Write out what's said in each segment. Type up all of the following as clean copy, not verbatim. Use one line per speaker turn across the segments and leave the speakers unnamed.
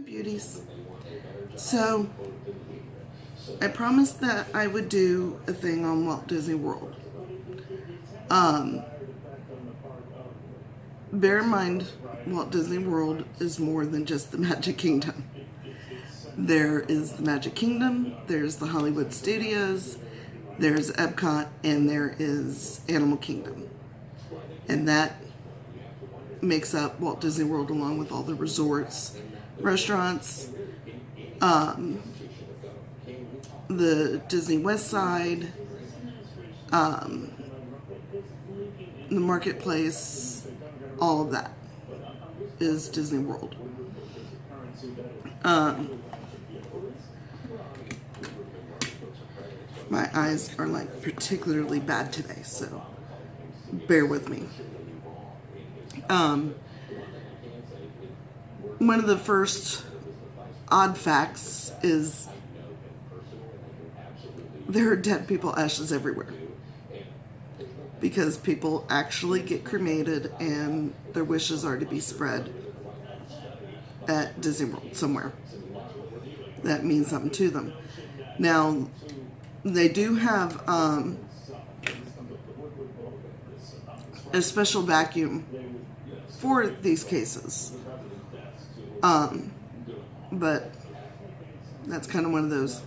Beauties. So, I promised that I would do a thing on Walt Disney World. Bear in mind, Walt Disney World is more than just the Magic Kingdom. There is the Magic Kingdom, there's the Hollywood Studios, there's Epcot, and there is Animal Kingdom. And that makes up Walt Disney World along with all the resorts, restaurants, the Disney West Side, the marketplace, all of that is Disney World. My eyes are like particularly bad today, so bear with me. One of the first odd facts is there are dead people ashes everywhere, because people actually get cremated and their wishes are to be spread at Disney World somewhere. That means something to them. Now, they do have a special vacuum for these cases. But that's kind of one of those.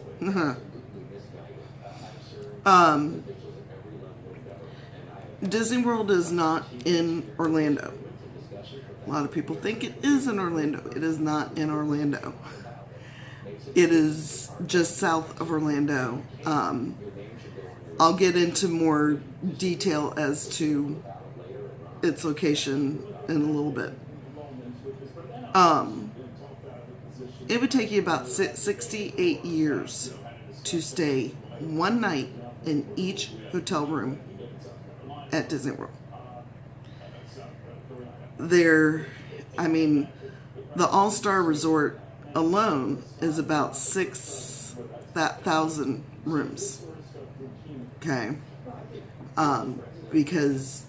Disney World is not in Orlando. A lot of people think it is in Orlando. It is not in Orlando. It is just south of Orlando. I'll get into more detail as to its location in a little bit. It would take you about 68 years to stay one night in each hotel room at Disney World. The All-Star Resort alone is about 6,000 rooms. Okay. Because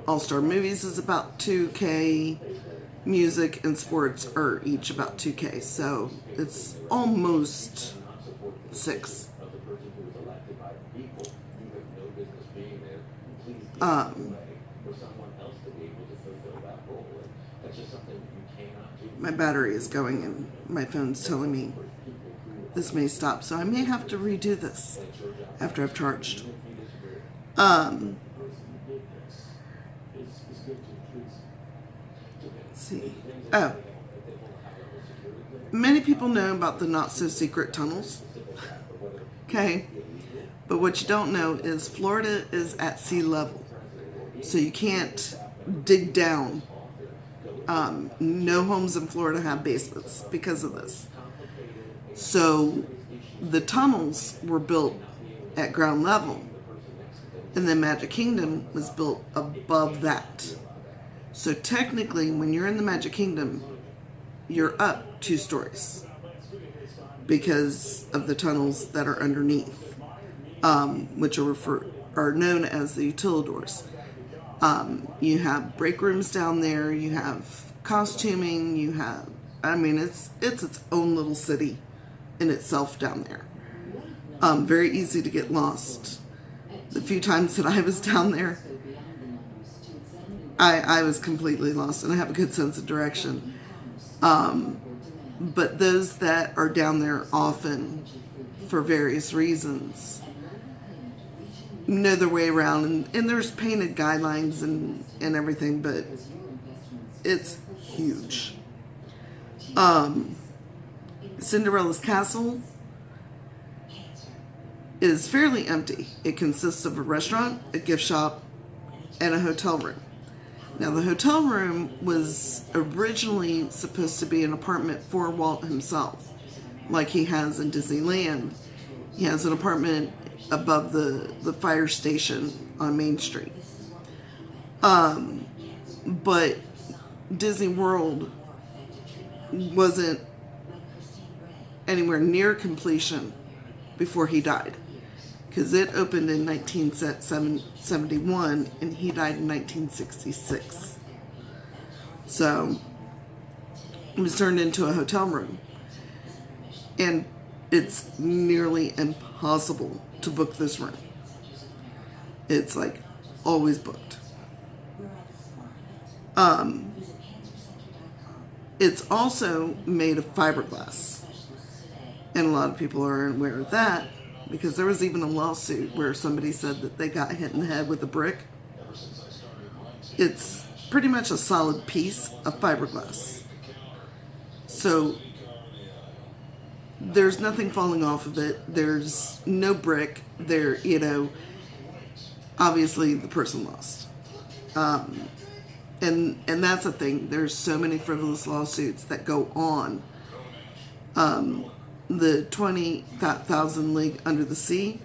All-Star Movies is about 2K, music and sports are each about 2K, so it's almost 6. My battery is going and my phone's telling me this may stop, so I may have to redo this after I've charged. Let's see. Oh. Many people know about the not-so-secret tunnels. Okay. But what you don't know is Florida is at sea level. So you can't dig down. No homes in Florida have basements because of this. So the tunnels were built at ground level. And then Magic Kingdom was built above that. So technically, when you're in the Magic Kingdom, you're up 2 stories because of the tunnels that are underneath, which are known as the utilidors. You have break rooms down there. You have costuming. You have, it's its own little city in itself down there. Very easy to get lost. The few times that I was down there, I was completely lost, and I have a good sense of direction. But those that are down there often, for various reasons, know their way around, and there's painted guidelines and everything, but it's huge. Cinderella's Castle is fairly empty. It consists of a restaurant, a gift shop, and a hotel room. Now, the hotel room was originally supposed to be an apartment for Walt himself, like he has in Disneyland. He has an apartment above the fire station on Main Street. But Disney World wasn't anywhere near completion before he died. because it opened in 1971 and he died in 1966. So it was turned into a hotel room, and it's nearly impossible to book this room. It's like always booked. It's also made of fiberglass, and a lot of people are aware of that because there was even a lawsuit where somebody said that they got hit in the head with a brick. It's pretty much a solid piece of fiberglass, so there's nothing falling off of it. There's no brick there. Obviously the person lost. And that's the thing. There's so many frivolous lawsuits that go on. The 20,000 League Under the Sea,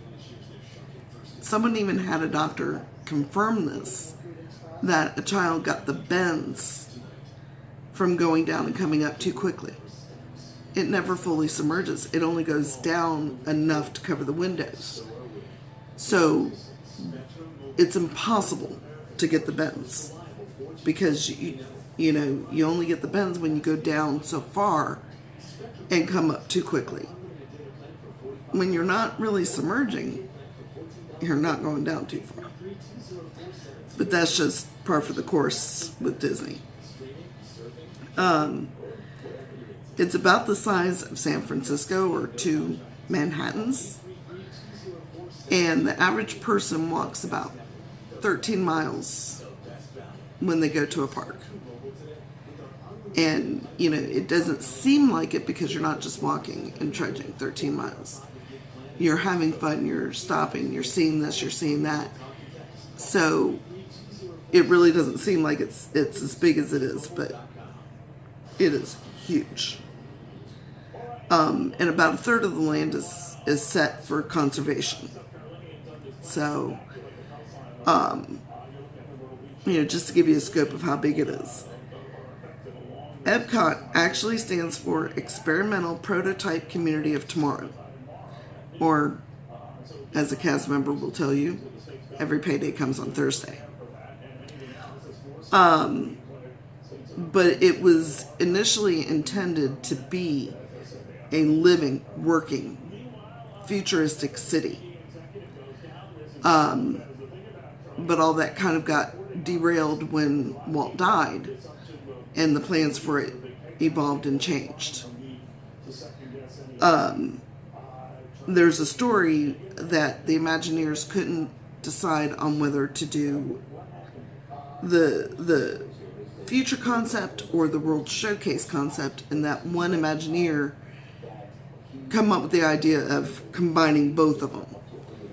someone even had a doctor confirm this, that a child got the bends from going down and coming up too quickly. It never fully submerges. It only goes down enough to cover the windows. So it's impossible to get the bends, because you only get the bends when you go down so far and come up too quickly. When you're not really submerging, you're not going down too far. But that's just par for the course with Disney. It's about the size of San Francisco or 2 Manhattans. And the average person walks about 13 miles when they go to a park. And, it doesn't seem like it because you're not just walking and trudging 13 miles. You're having fun, you're stopping, you're seeing this, you're seeing that. So it really doesn't seem like it's as big as it is, but it is huge. And about a third of the land is set for conservation. So, just to give you a scope of how big it is. Epcot actually stands for Experimental Prototype Community of Tomorrow. Or, as a cast member will tell you, every payday comes on Thursday. But it was initially intended to be a living, working, futuristic city. But all that kind of got derailed when Walt died, and the plans for it evolved and changed. There's a story that the Imagineers couldn't decide on whether to do the future concept or the World Showcase concept, and that one Imagineer come up with the idea of combining both of them,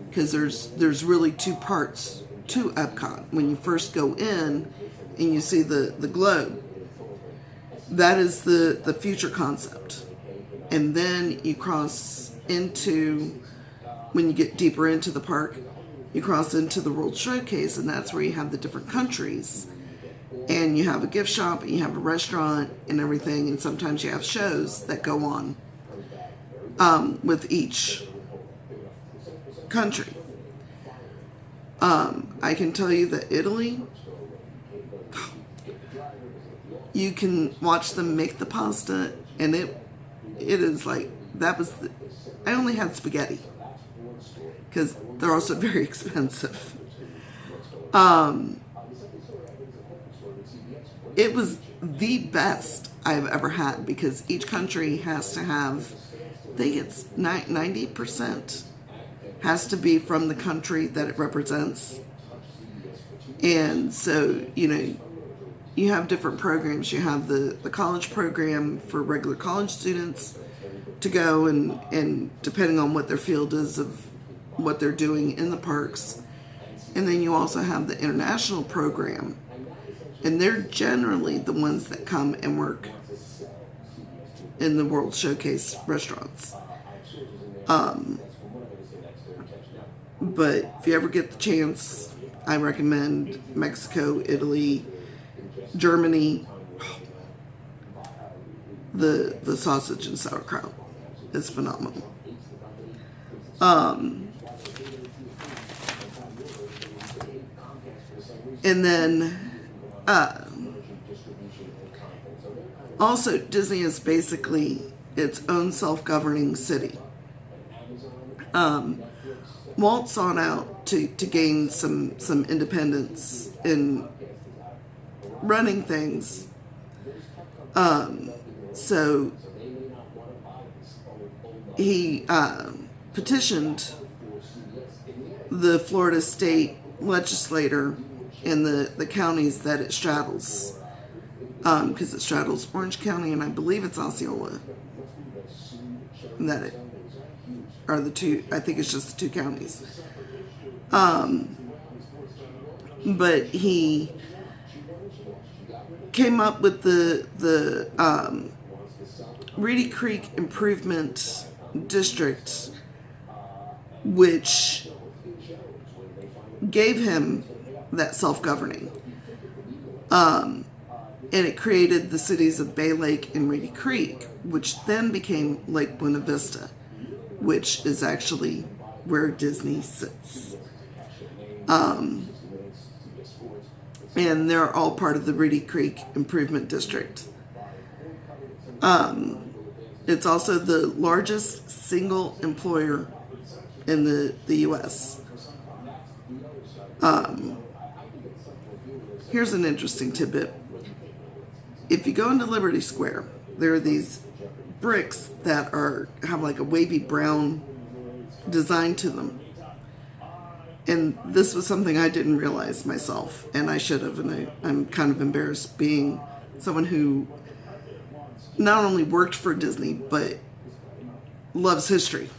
because there's really 2 parts to Epcot. When you first go in and you see the globe, that is the future concept, and then you cross into, when you get deeper into the park, you cross into the World Showcase, and that's where you have the different countries, and you have a gift shop, and you have a restaurant and everything, and sometimes you have shows that go on with each country. I can tell you that Italy, you can watch them make the pasta, and it is like, I only had spaghetti because they're also very expensive. It was the best I've ever had, because each country has to have, I think it's 90% has to be from the country that it represents. And so, you have different programs. You have the college program for regular college students to go, and depending on what their field is of what they're doing in the parks. And then you also have the international program, and they're generally the ones that come and work in the World Showcase restaurants. But if you ever get the chance, I recommend Mexico, Italy, Germany. The sausage and sauerkraut is phenomenal. And then also Disney is basically its own self-governing city. Walt sought out to gain some independence in running things. So he petitioned the Florida state legislator in the counties that it straddles, because it straddles Orange County and I believe it's Osceola. That it are the two. I think it's just the two counties. But he came up with the Reedy Creek Improvement District, which gave him that self-governing. And it created the cities of Bay Lake and Reedy Creek, which then became Lake Buena Vista, which is actually where Disney sits. And they're all part of the Reedy Creek Improvement District. It's also the largest single employer in the U.S. Here's an interesting tidbit. If you go into Liberty Square, there are these bricks that have like a wavy brown design to them. And this was something I didn't realize myself, and I should have, and I'm kind of embarrassed being someone who not only worked for Disney, but loves history.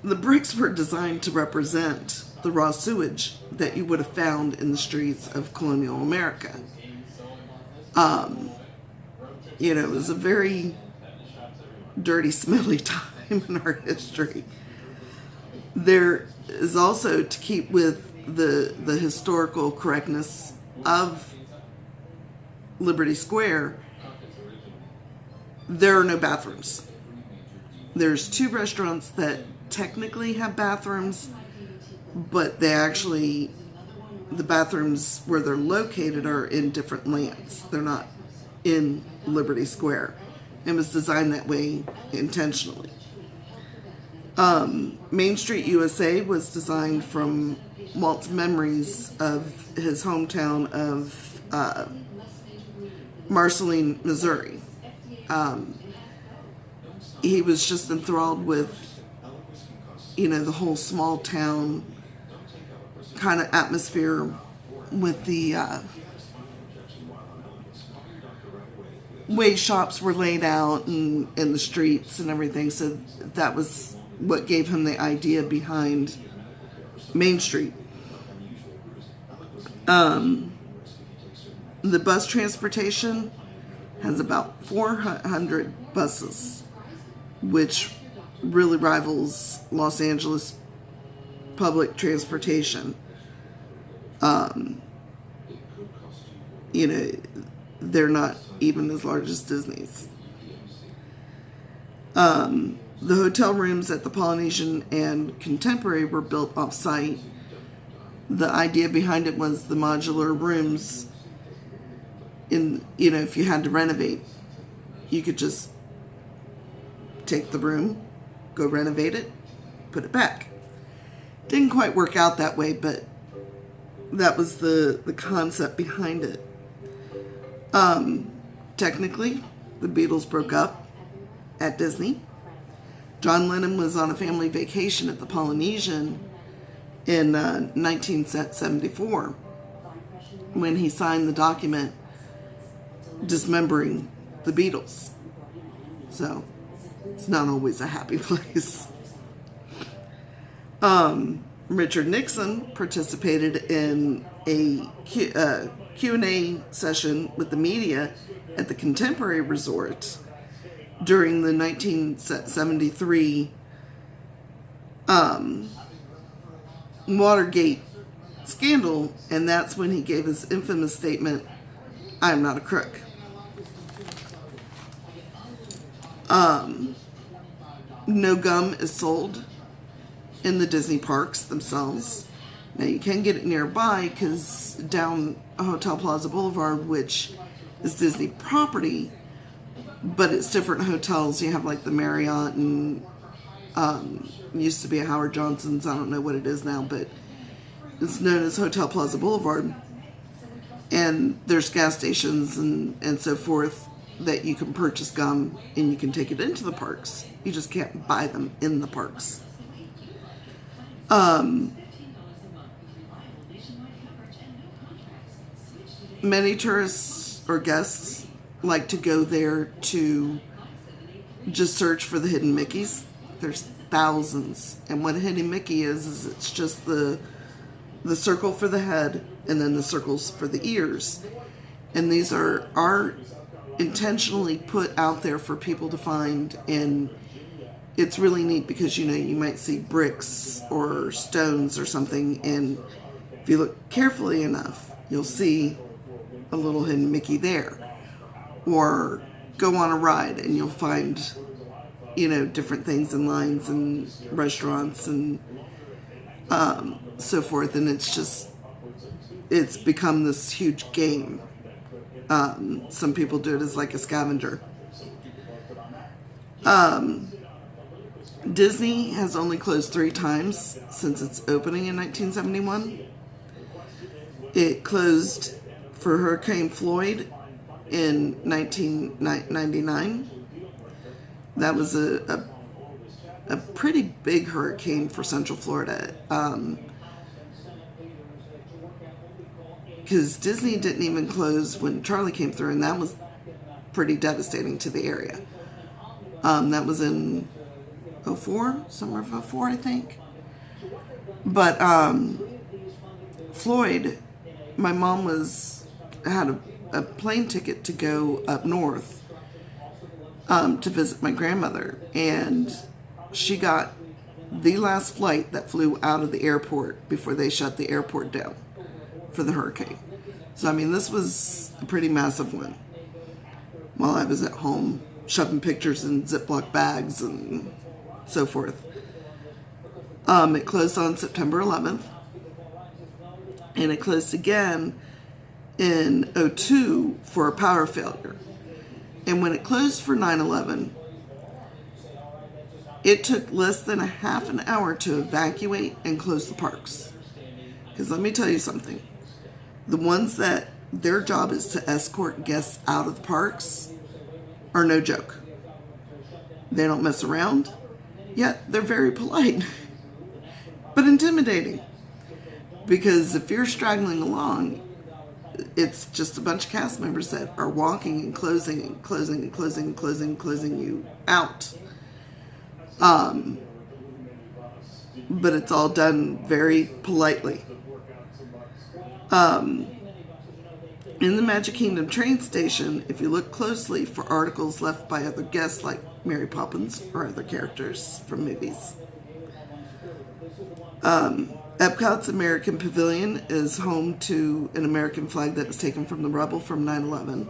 The bricks were designed to represent the raw sewage that you would have found in the streets of colonial America. It was a very dirty, smelly time in our history. There is also, to keep with the historical correctness of Liberty Square, there are no bathrooms. There's 2 restaurants that technically have bathrooms, but the bathrooms where they're located are in different lands. They're not in Liberty Square. It was designed that way intentionally. Main Street USA was designed from Walt's memories of his hometown of Marceline, Missouri. He was just enthralled with, the whole small town kind of atmosphere with the way shops were laid out and in the streets and everything. So that was what gave him the idea behind Main Street. The bus transportation has about 400 buses, which really rivals Los Angeles public transportation. They're not even as large as Disney's. The hotel rooms at the Polynesian and Contemporary were built off-site. The idea behind it was the modular rooms. If you had to renovate, you could just take the room, go renovate it, put it back. Didn't quite work out that way, but that was the concept behind it. Technically, the Beatles broke up at Disney. John Lennon was on a family vacation at the Polynesian in 1974 when he signed the document dismembering the Beatles. So, it's not always a happy place. Richard Nixon participated in a Q&A session with the media at the Contemporary Resort during the 1973 Watergate scandal, and that's when he gave his infamous statement, "I am not a crook." No gum is sold in the Disney parks themselves. Now you can get it nearby because down Hotel Plaza Boulevard, which is Disney property, but it's different hotels. You have like the Marriott and used to be a Howard Johnson's. I don't know what it is now, but it's known as Hotel Plaza Boulevard. And there's gas stations and so forth that you can purchase gum and you can take it into the parks. You just can't buy them in the parks. Many tourists or guests like to go there to just search for the hidden Mickeys. There's thousands. And what a hidden Mickey is it's just the circle for the head and then the circles for the ears. And these are intentionally put out there for people to find, and it's really neat because you might see bricks or stones or something, and if you look carefully enough you'll see a little hidden Mickey there. Or go on a ride and you'll find different things in lines and restaurants and so forth, and it's become this huge game. Some people do it as like a scavenger. Disney has only closed 3 times since its opening in 1971. It closed for Hurricane Floyd in 1999. That was a pretty big hurricane for Central Florida. Because Disney didn't even close when Charlie came through, and that was pretty devastating to the area. That was in 2004, summer of 2004, I think. But Floyd, my mom had a plane ticket to go up north to visit my grandmother, and she got the last flight that flew out of the airport before they shut the airport down for the hurricane. So this was a pretty massive one. While I was at home shoving pictures in Ziploc bags and so forth. It closed on September 11th, and it closed again in 2002 for a power failure. And when it closed for 9/11, it took less than a half an hour to evacuate and close the parks. Because let me tell you something. The ones that their job is to escort guests out of the parks are no joke. They don't mess around, yet they're very polite, but intimidating. Because if you're straggling along, it's just a bunch of cast members that are walking and closing and closing and closing and closing and closing you out. But it's all done very politely. In the Magic Kingdom train station, if you look closely for articles left by other guests like Mary Poppins or other characters from movies. Epcot's American Pavilion is home to an American flag that was taken from the rubble from 9/11.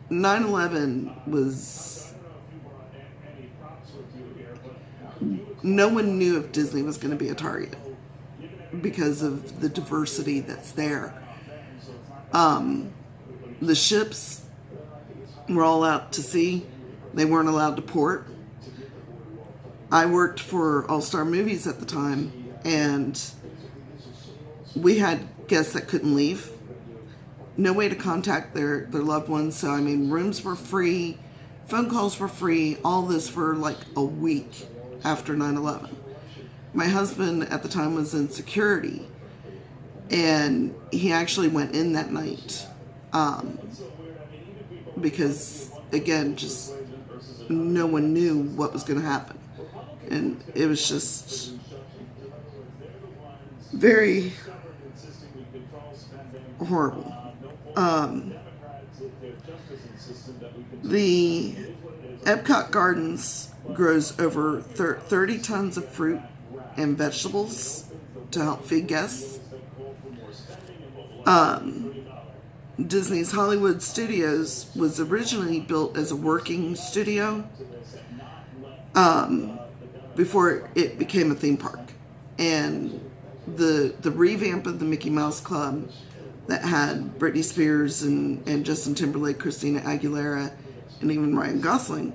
9/11 was... No one knew if Disney was going to be a target because of the diversity that's there. The ships were all out to sea. They weren't allowed to port. I worked for All-Star Movies at the time, and we had guests that couldn't leave. No way to contact their loved ones. So, rooms were free, phone calls were free, all this for like a week after 9/11. My husband at the time was in security, and he actually went in that night because, again, just no one knew what was going to happen. And it was just very horrible. The Epcot Gardens grows over 30 tons of fruit and vegetables to help feed guests. Disney's Hollywood Studios was originally built as a working studio, before it became a theme park. And the revamp of the Mickey Mouse Club that had Britney Spears and Justin Timberlake, Christina Aguilera, and even Ryan Gosling,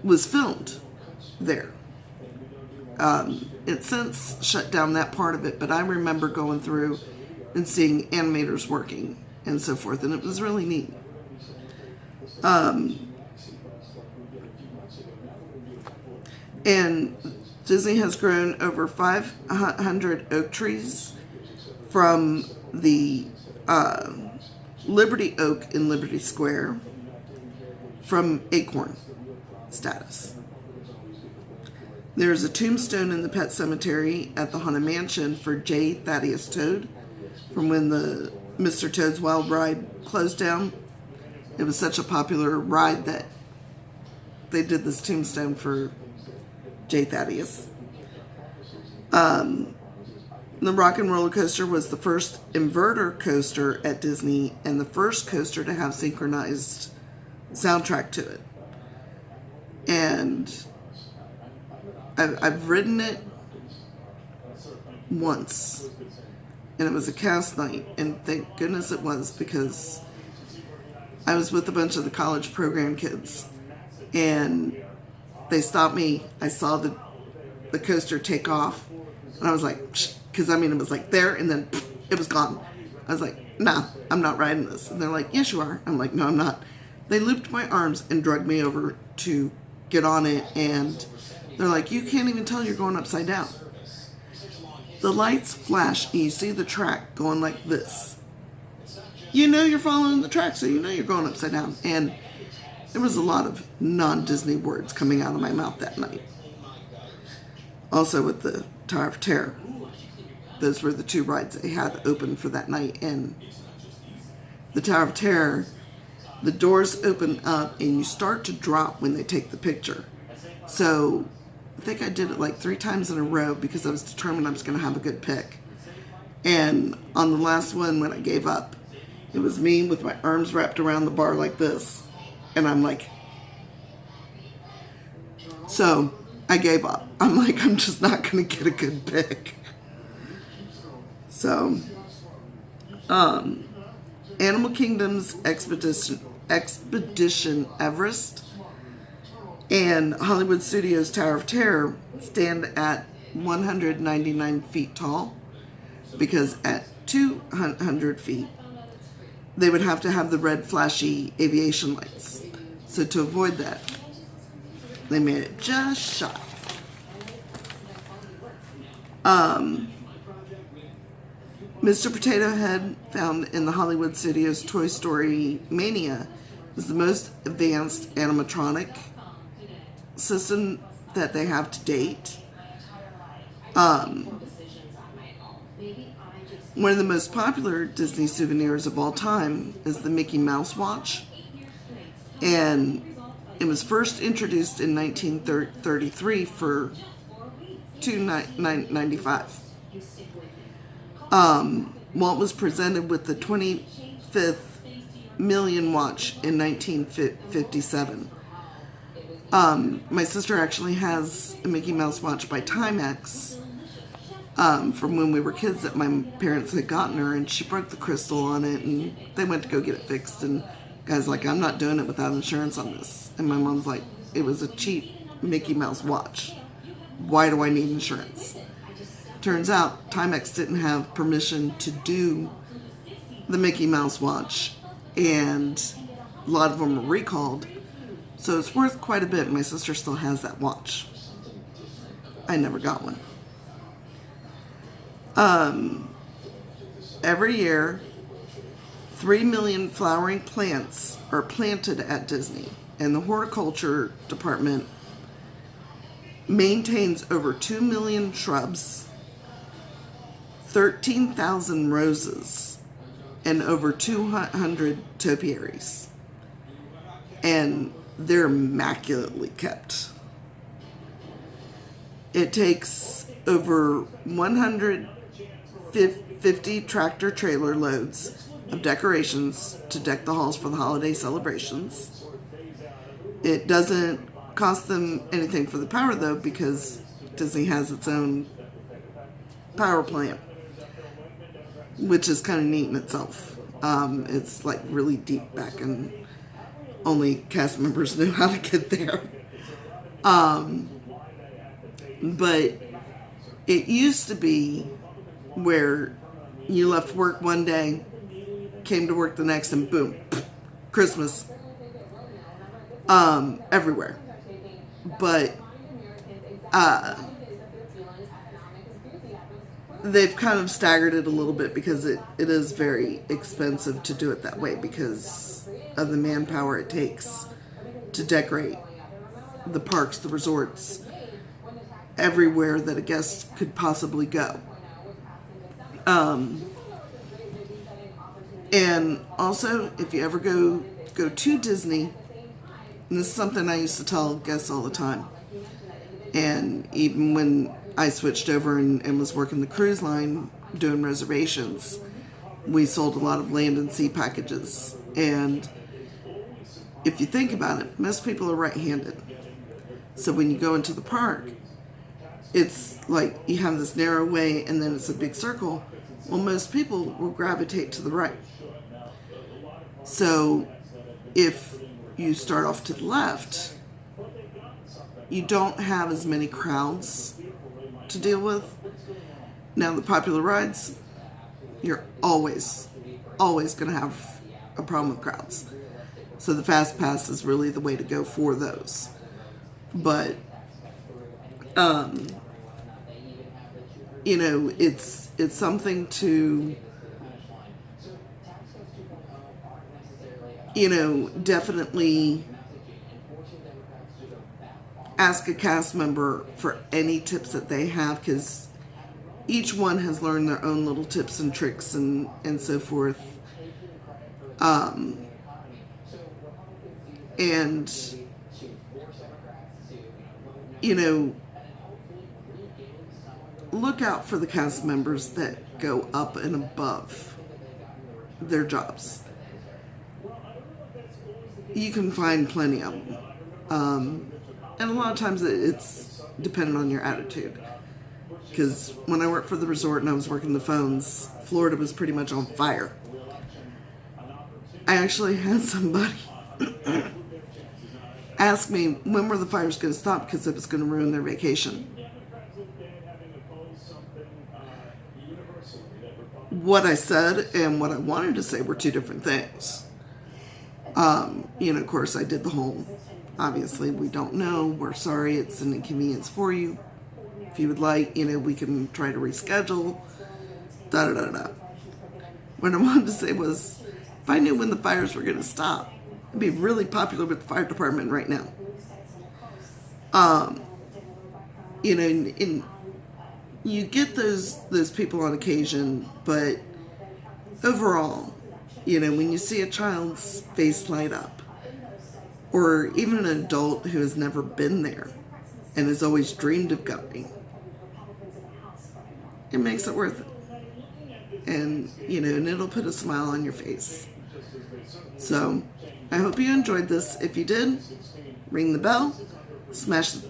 was filmed there. It's since shut down that part of it, but I remember going through and seeing animators working and so forth, and it was really neat. And Disney has grown over 500 oak trees from the Liberty Oak in Liberty Square from acorn status. There's a tombstone in the pet cemetery at the Haunted Mansion for J. Thaddeus Toad from when the Mr. Toad's Wild Ride closed down. It was such a popular ride that they did this tombstone for J. Thaddeus. The Rock and Roller Coaster was the first inverter coaster at Disney and the first coaster to have synchronized soundtrack to it. And I've ridden it once, and it was a cast night, and thank goodness it was, because I was with a bunch of the college program kids, and they stopped me. I saw the coaster take off, and I was like, because I mean, it was like there, and then it was gone. I was like, nah, I'm not riding this. And they're like, yes, you are. I'm like, no, I'm not. They looped my arms and dragged me over to get on it, and they're like, you can't even tell you're going upside down. The lights flash, and you see the track going like this. You know you're following the track, so you know you're going upside down. And there was a lot of non-Disney words coming out of my mouth that night. Also with the Tower of Terror. Those were the two rides they had open for that night. And the Tower of Terror, the doors open up and you start to drop when they take the picture. So I think I did it like 3 times in a row because I was determined I was going to have a good pick. And on the last one, when I gave up, it was me with my arms wrapped around the bar like this. And I'm like, so I gave up. I'm like, I'm just not going to get a good pick. So, Animal Kingdom's Expedition Everest and Hollywood Studios' Tower of Terror stand at 199 feet tall, because at 200 feet, they would have to have the red flashy aviation lights. So to avoid that, they made it just shy. Mr. Potato Head, found in the Hollywood Studios Toy Story Mania, is the most advanced animatronic system that they have to date. One of the most popular Disney souvenirs of all time is the Mickey Mouse watch. And it was first introduced in 1933 for $2.95. Walt was presented with the 25th million watch in 1957. My sister actually has a Mickey Mouse watch by Timex from when we were kids that my parents had gotten her, and she broke the crystal on it, and they went to go get it fixed, and the guy's like, I'm not doing it without insurance on this. And my mom's like, it was a cheap Mickey Mouse watch. Why do I need insurance? Turns out Timex didn't have permission to do the Mickey Mouse watch, and a lot of them were recalled. So it's worth quite a bit. My sister still has that watch. I never got one. Every year, 3 million flowering plants are planted at Disney, and the horticulture department maintains over 2 million shrubs, 13,000 roses, and over 200 topiaries. And they're immaculately kept. It takes over 150 tractor trailer loads of decorations to deck the halls for the holiday celebrations. It doesn't cost them anything for the power, though, because Disney has its own power plant, which is kind of neat in itself. It's like really deep back, and only cast members know how to get there. But it used to be where you left work one day, came to work the next, and boom, Christmas everywhere. But they've kind of staggered it a little bit because it is very expensive to do it that way because of the manpower it takes to decorate the parks, the resorts, everywhere that a guest could possibly go. And also, if you ever go to Disney, and this is something I used to tell guests all the time, and even when I switched over and was working the cruise line doing reservations, we sold a lot of land and sea packages. And if you think about it, most people are right-handed. So when you go into the park, it's like you have this narrow way and then it's a big circle. Well, most people will gravitate to the right. So if you start off to the left, you don't have as many crowds to deal with. Now, the popular rides, you're always going to have a problem with crowds. So the Fast Pass is really the way to go for those. But, you know, it's something to, you know, definitely ask a cast member for any tips that they have, because each one has learned their own little tips and tricks and so forth. And, you know, look out for the cast members that go up and above their jobs. You can find plenty of them. And a lot of times it's dependent on your attitude. Because when I worked for the resort and I was working the phones, Florida was pretty much on fire. I actually had somebody ask me when were the fires going to stop because it was going to ruin their vacation. What I said and what I wanted to say were two different things. You know, of course, I did the whole, obviously, we don't know, we're sorry, it's an inconvenience for you. If you would like, you know, we can try to reschedule, da-da-da-da. What I wanted to say was, if I knew when the fires were going to stop, I'd be really popular with the fire department right now. You know, and you get those people on occasion, but overall, you know, when you see a child's face light up, or even an adult who has never been there and has always dreamed of going, it makes it worth it. And, you know, and it'll put a smile on your face. So, I hope you enjoyed this. If you did, ring the bell, smash the...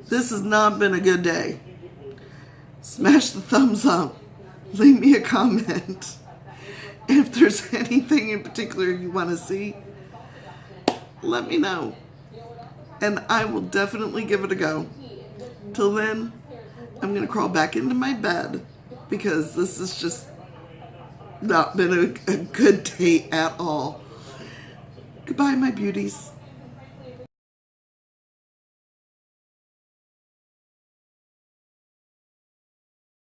This has not been a good day. Smash the thumbs up. Leave me a comment. If there's anything in particular you want to see, let me know. And I will definitely give it a go. Till then, I'm going to crawl back into my bed because this has just not been a good day at all. Goodbye, my beauties.